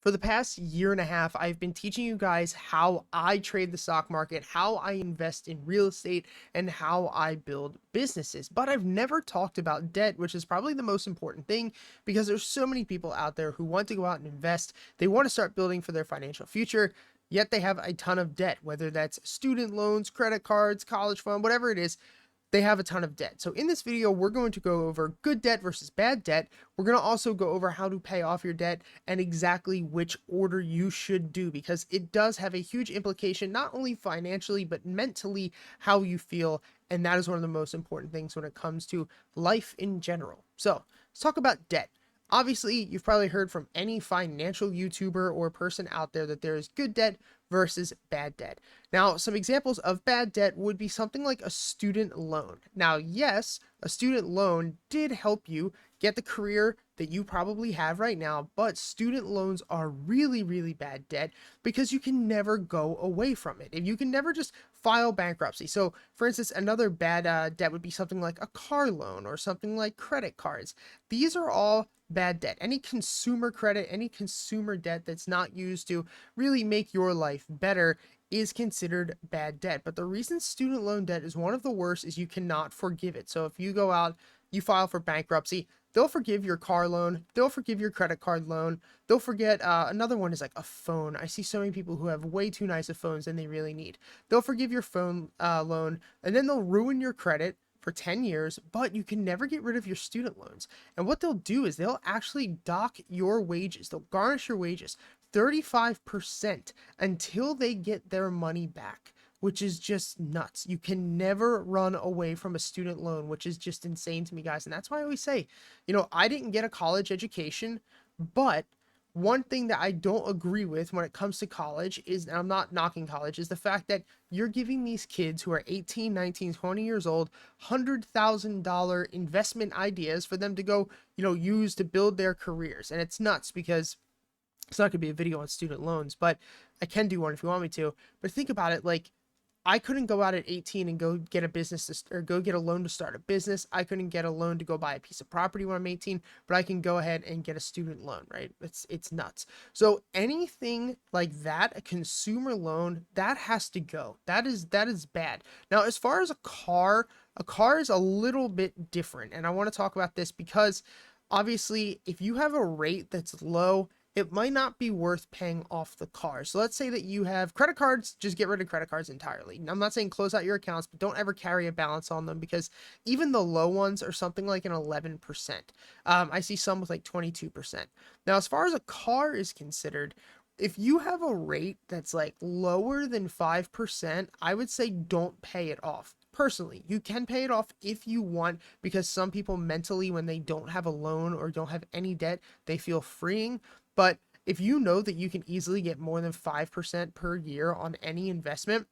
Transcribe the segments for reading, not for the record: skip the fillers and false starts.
For the past year and a half, I've been teaching you guys how I trade the stock market, how I invest in real estate, and how I build businesses. But I've never talked about debt, which is probably the most important thing because there's so many people out there who want to go out and invest. They want to start building for their financial future, yet they have a ton of debt, whether that's student loans, credit cards, college fund, whatever it is. They have a ton of debt. So in this video, we're going to go over good debt versus bad debt. We're going to also go over how to pay off your debt and exactly which order you should do, because it does have a huge implication, not only financially, but mentally, how you feel. And that is one of the most important things when it comes to life in general. So let's talk about debt. Obviously, you've probably heard from any financial YouTuber or person out there that there is good debt versus bad debt. Now, some examples of bad debt would be something like a student loan. Now, yes, a student loan did help you get the career that you probably have right now, but student loans are really, really bad debt because you can never go away from it. And you can never just file bankruptcy. So, for instance, another bad debt would be something like a car loan or something like credit cards. These are all bad debt. Any consumer credit, any consumer debt that's not used to really make your life better is considered bad debt. But the reason student loan debt is one of the worst is you cannot forgive it. So if you go out, you file for bankruptcy, they'll forgive your car loan, they'll forgive your credit card loan, they'll forget another one is like a phone. I see so many people who have way too nice of phones than they really need. They'll forgive your phone loan, and then they'll ruin your credit for 10 years, but you can never get rid of your student loans. And what they'll do is they'll actually dock your wages. They'll garnish your wages 35% until they get their money back, which is just nuts. You can never run away from a student loan, which is just insane to me, guys. And that's why I always say, I didn't get a college education, but one thing that I don't agree with when it comes to college is, and I'm not knocking college, is the fact that you're giving these kids who are 18, 19, 20 years old, $100,000 investment ideas for them to go, use to build their careers. And it's nuts because it's not going to be a video on student loans, but I can do one if you want me to. But think about it, like, I couldn't go out at 18 and go get a business or go get a loan to start a business. I couldn't get a loan to go buy a piece of property when I'm 18, but I can go ahead and get a student loan, right? It's nuts. So anything like that, a consumer loan, that has to go. That is bad. Now, as far as a car is a little bit different. And I want to talk about this because obviously if you have a rate that's low, it might not be worth paying off the car. So let's say that you have credit cards, just get rid of credit cards entirely. I'm not saying close out your accounts, but don't ever carry a balance on them because even the low ones are something like an 11%. I see some with like 22%. Now, as far as a car is considered, if you have a rate that's like lower than 5%, I would say don't pay it off. Personally, you can pay it off if you want, because some people mentally, when they don't have a loan or don't have any debt, they feel freeing. But if you know that you can easily get more than 5% per year on any investment,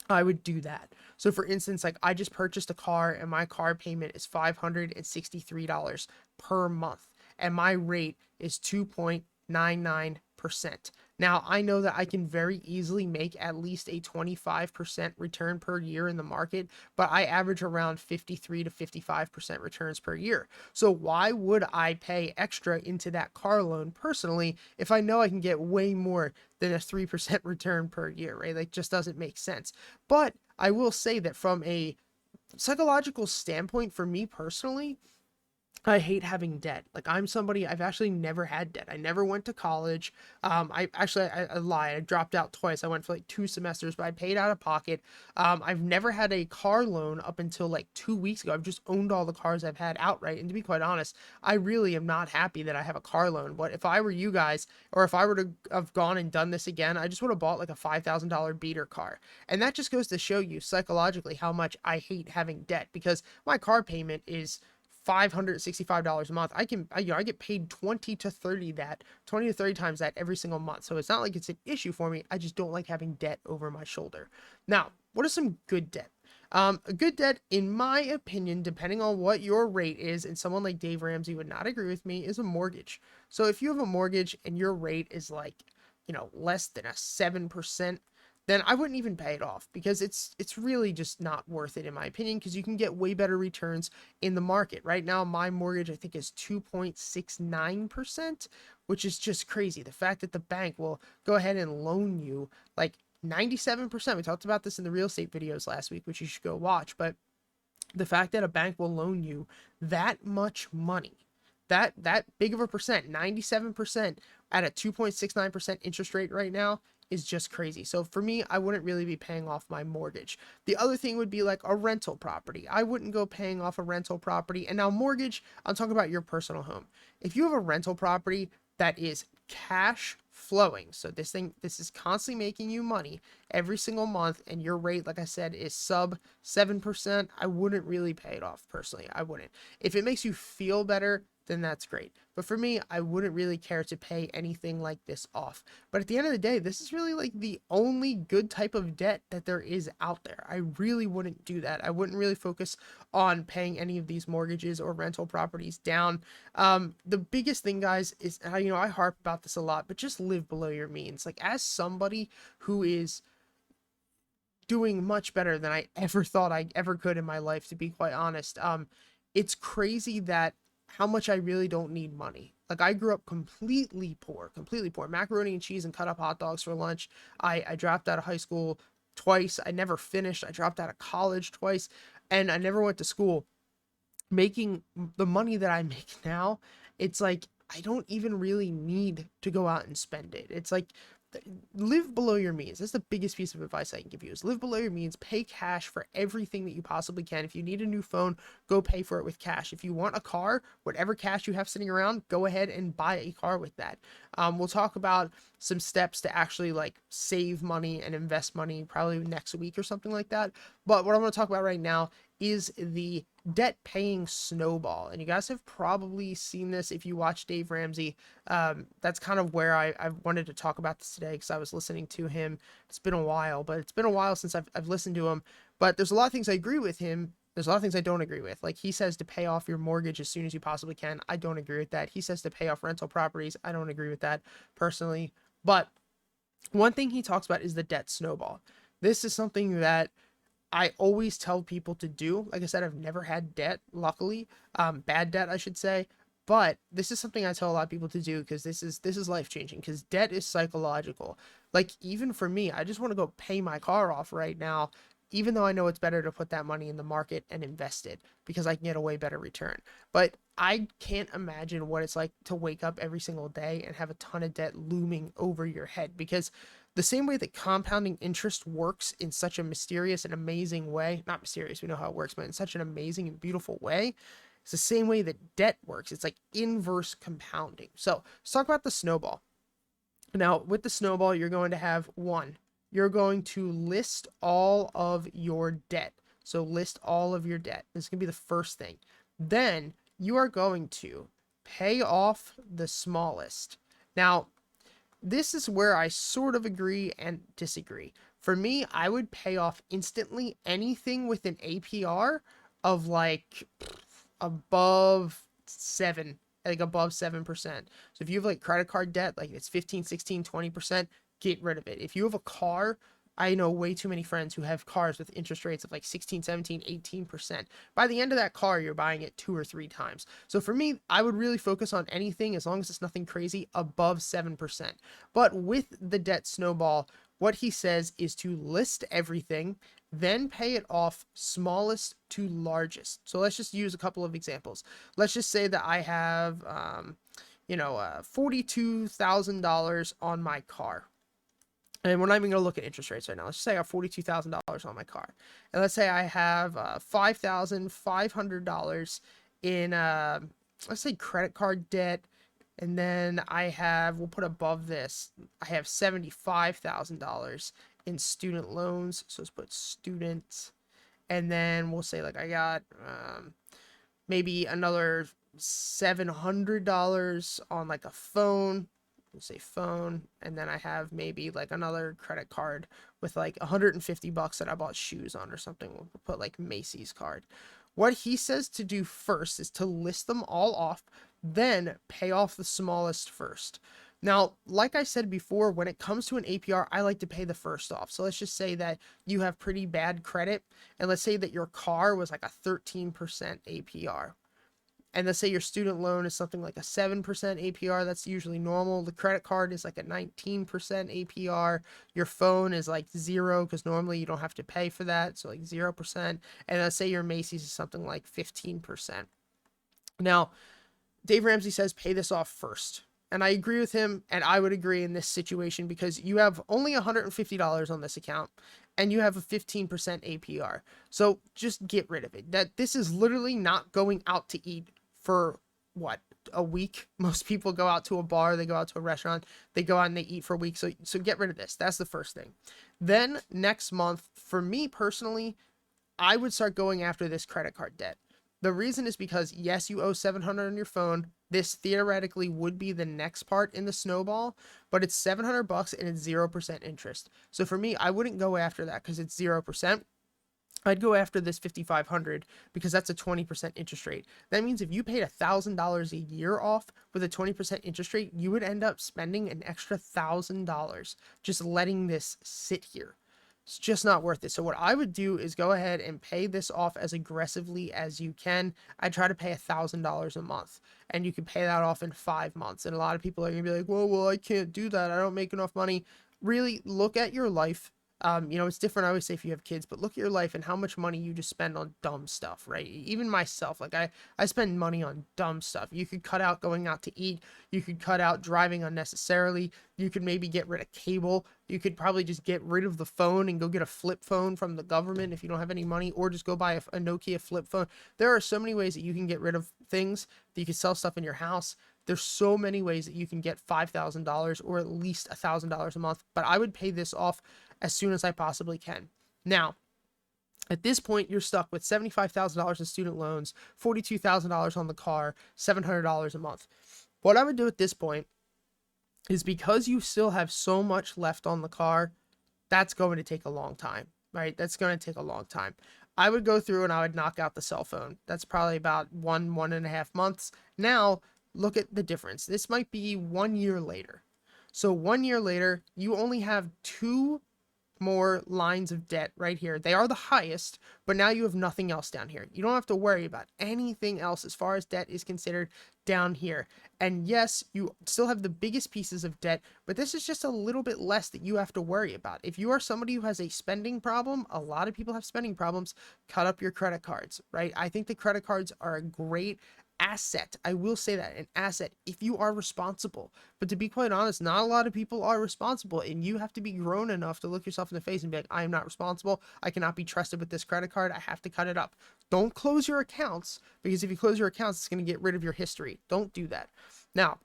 I would do that. So for instance, like I just purchased a car and my car payment is $563 per month and my rate is 2.99%. Now, I know that I can very easily make at least a 25% return per year in the market, but I average around 53 to 55% returns per year. So why would I pay extra into that car loan personally if I know I can get way more than a 3% return per year, right? Like, just doesn't make sense. But I will say that from a psychological standpoint, for me personally, I hate having debt. Like, I'm somebody, I've actually never had debt. I never went to college. I lied. I dropped out twice. I went for like 2 semesters, but I paid out of pocket. I've never had a car loan up until like 2 weeks ago. I've just owned all the cars I've had outright. And to be quite honest, I really am not happy that I have a car loan. But if I were you guys, or if I were to have gone and done this again, I just would have bought like a $5,000 beater car. And that just goes to show you psychologically how much I hate having debt, because my car payment is $565 a month. I get paid 20 to 30 times that every single month. So it's not like it's an issue for me. I just don't like having debt over my shoulder. Now, what is some good debt? A good debt, in my opinion, depending on what your rate is, and someone like Dave Ramsey would not agree with me, is a mortgage. So if you have a mortgage and your rate is like, less than a 7%, then I wouldn't even pay it off, because it's really just not worth it in my opinion, because you can get way better returns in the market. Right now, my mortgage I think is 2.69%, which is just crazy. The fact that the bank will go ahead and loan you like 97%. We talked about this in the real estate videos last week, which you should go watch, but the fact that a bank will loan you that much money, that big of a percent, 97% at a 2.69% interest rate right now, is just crazy. So for me, I wouldn't really be paying off my mortgage. The other thing would be like a rental property. I wouldn't go paying off a rental property. And now mortgage, I'm talking about your personal home. If you have a rental property that is cash flowing, so this is constantly making you money every single month, and your rate, like I said, is sub 7%, I wouldn't really pay it off personally. I wouldn't. If it makes you feel better, then that's great. But for me, I wouldn't really care to pay anything like this off. But at the end of the day, this is really like the only good type of debt that there is out there. I really wouldn't do that. I wouldn't really focus on paying any of these mortgages or rental properties down. The biggest thing, guys, is, I harp about this a lot, but just live below your means. Like, as somebody who is doing much better than I ever thought I ever could in my life, to be quite honest. It's crazy that how much I really don't need money. Like, I grew up completely poor. Macaroni and cheese and cut up hot dogs for lunch. I dropped out of high school twice. I never finished. I dropped out of college twice, and I never went to school. Making the money that I make now, it's like I don't even really need to go out and spend it. It's like, live below your means. That's the biggest piece of advice I can give you, is live below your means. Pay cash for everything that you possibly can. If you need a new phone, go pay for it with cash. If you want a car, whatever cash you have sitting around, go ahead and buy a car with that. We'll talk about some steps to actually like save money and invest money probably next week or something like that. But what I'm going to talk about right now is the debt paying snowball. And you guys have probably seen this if you watch Dave Ramsey. That's kind of where I wanted to talk about this today, because I was listening to him. It's been a while, but it's been a while since I've listened to him. But there's a lot of things I agree with him. There's a lot of things I don't agree with. Like, he says to pay off your mortgage as soon as you possibly can. I don't agree with that. He says to pay off rental properties. I don't agree with that personally. But one thing he talks about is the debt snowball. This is something that I always tell people to do. Like I said, I've never had debt, luckily, bad debt, I should say. But this is something I tell a lot of people to do, because this is life changing. Because debt is psychological. Like, even for me, I just want to go pay my car off right now, even though I know it's better to put that money in the market and invest it, because I can get a way better return. But I can't imagine what it's like to wake up every single day and have a ton of debt looming over your head, because the same way that compounding interest works in such a mysterious and amazing way, not mysterious, we know how it works, but in such an amazing and beautiful way, it's the same way that debt works. It's like inverse compounding. So let's talk about the snowball. Now, with the snowball, you're going to have one, you're going to list all of your debt. So list all of your debt. This is going to be the first thing. Then you are going to pay off the smallest. Now, this is where I sort of agree and disagree. For me, I would pay off instantly anything with an APR of like above 7, like above 7%. So if you have like credit card debt, like it's 15, 16, 20%, get rid of it. If you have a car, I know way too many friends who have cars with interest rates of like 16, 17, 18%. By the end of that car, you're buying it 2 or 3 times. So for me, I would really focus on anything, as long as it's nothing crazy, above 7%. But with the debt snowball, what he says is to list everything, then pay it off smallest to largest. So let's just use a couple of examples. Let's just say that I have, $42,000 on my car. And we're not even going to look at interest rates right now. Let's just say I have $42,000 on my car. And let's say I have $5,500 in, let's say, credit card debt. And then I have, we'll put above this, I have $75,000 in student loans. So let's put student. And then we'll say, like, I got maybe another $700 on like a phone. We'll say phone. And then I have maybe like another credit card with like $150 that I bought shoes on or something. We'll put like Macy's card. What he says to do first is to list them all off, then pay off the smallest first. Now, like I said before, when it comes to an APR, I like to pay the first off. So let's just say that you have pretty bad credit, and let's say that your car was like a 13% APR. And let's say your student loan is something like a 7% APR. That's usually normal. The credit card is like a 19% APR. Your phone is like zero because normally you don't have to pay for that. So like 0%. And let's say your Macy's is something like 15%. Now, Dave Ramsey says pay this off first. And I agree with him, and I would agree in this situation because you have only $150 on this account and you have a 15% APR. So just get rid of it. That this is literally not going out to eat for what, a week. Most people go out to a bar, they go out to a restaurant, they go out and they eat for a week. So get rid of this. That's the first thing. Then next month, for me personally, I would start going after this credit card debt. The reason is because yes, you owe 700 on your phone. This theoretically would be the next part in the snowball, but it's 700 bucks and it's 0% interest. So for me, I wouldn't go after that because it's 0%. I'd go after this 5,500 because that's a 20% interest rate. That means if you paid $1,000 a year off with a 20% interest rate, you would end up spending an extra $1,000 just letting this sit here. It's just not worth it. So what I would do is go ahead and pay this off as aggressively as you can. I try to pay $1,000 a month, and you can pay that off in 5 months. And a lot of people are gonna be like, well, I can't do that. I don't make enough money. Really look at your life. It's different. I always say if you have kids, but look at your life and how much money you just spend on dumb stuff, right? Even myself, like I spend money on dumb stuff. You could cut out going out to eat. You could cut out driving unnecessarily. You could maybe get rid of cable. You could probably just get rid of the phone and go get a flip phone from the government if you don't have any money, or just go buy a Nokia flip phone. There are so many ways that you can get rid of things, that you can sell stuff in your house. There's so many ways that you can get $5,000 or at least $1,000 a month, but I would pay this off as soon as I possibly can. Now, at this point, you're stuck with $75,000 in student loans, $42,000 on the car, $700 a month. What I would do at this point is, because you still have so much left on the car, that's going to take a long time, right? That's going to take a long time. I would go through and I would knock out the cell phone. That's probably about 1.5 months. Now, look at the difference. This might be 1 year later. So 1 year later, you only have two more lines of debt right here. They are the highest, but now you have nothing else down here. You don't have to worry about anything else as far as debt is considered down here. And yes, you still have the biggest pieces of debt, but this is just a little bit less that you have to worry about. If you are somebody who has a spending problem, a lot of people have spending problems, cut up your credit cards, right? I think the credit cards are a great asset. I will say that, an asset if you are responsible. But to be quite honest, not a lot of people are responsible, and you have to be grown enough to look yourself in the face and be like, I am not responsible. I cannot be trusted with this credit card. I have to cut it up. Don't close your accounts, because if you close your accounts, it's going to get rid of your history. Don't do that. Now,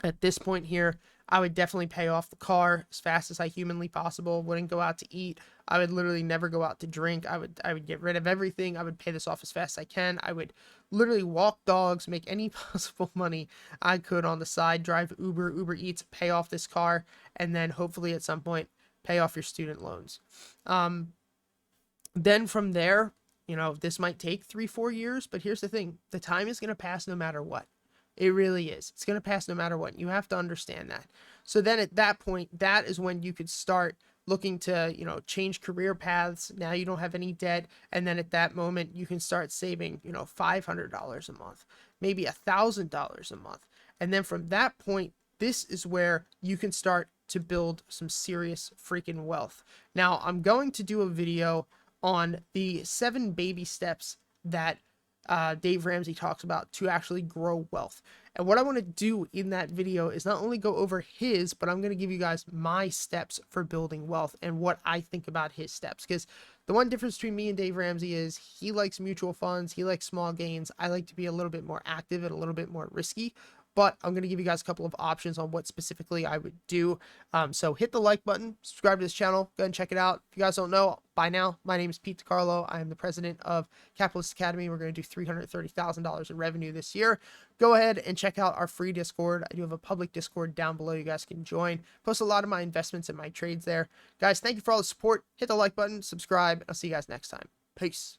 at this point here, I would definitely pay off the car as fast as I humanly possible. Wouldn't go out to eat. I would literally never go out to drink. I would get rid of everything. I would pay this off as fast as I can. I would literally walk dogs, make any possible money I could on the side, drive Uber Eats, pay off this car, and then hopefully at some point pay off your student loans. Then from there, this might take 3-4 years, but here's the thing. The time is going to pass no matter what. It really is. It's going to pass no matter what. You have to understand that. So then at that point, that is when you could start looking to, change career paths. Now you don't have any debt. And then at that moment, you can start saving, $500 a month, maybe $1,000 a month. And then from that point, this is where you can start to build some serious freaking wealth. Now, I'm going to do a video on the 7 baby steps that Dave Ramsey talks about to actually grow wealth. And what I want to do in that video is not only go over his, but I'm going to give you guys my steps for building wealth and what I think about his steps. Because the one difference between me and Dave Ramsey is he likes mutual funds. He likes small gains. I like to be a little bit more active and a little bit more risky. But I'm going to give you guys a couple of options on what specifically I would do. So hit the like button, subscribe to this channel, go ahead and check it out. If you guys don't know by now, my name is Pete DiCarlo. I am the president of Capitalist Academy. We're going to do $330,000 in revenue this year. Go ahead and check out our free Discord. I do have a public Discord down below you guys can join. Post a lot of my investments and my trades there. Guys, thank you for all the support. Hit the like button, subscribe, and I'll see you guys next time. Peace.